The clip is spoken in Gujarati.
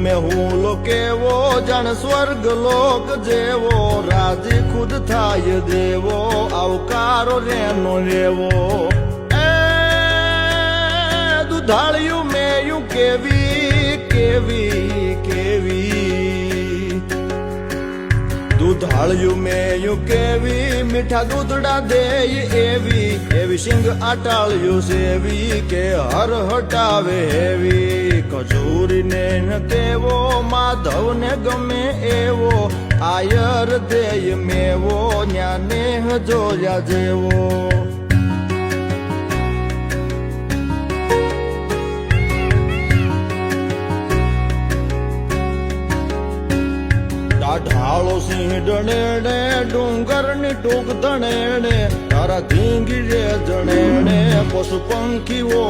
મેં હું લો કેવો જાણ સ્વર્ગ લોક જેવો રાજી ખુદ થાય દેવો આવકારો રેનો રેવો એ દુધાળ્યું મેયું કેવી કેવી કેવી દુધાળ્યું મેયું કેવી મીઠા દૂધડા દેય એવી એવી સિંગ આટાળ્યું સેવી કે હર હટાવે હેવી કચૂરીને ન કેવો માધવને ગમે એવો આયર દેય મેવો ન્યાને જોયા જેવો ઢાળો સિંહ ડણેણે ડુંગરની ટૂંક ધણેણે તારા ધીંગી રે જણેણે પશુ પંખીઓ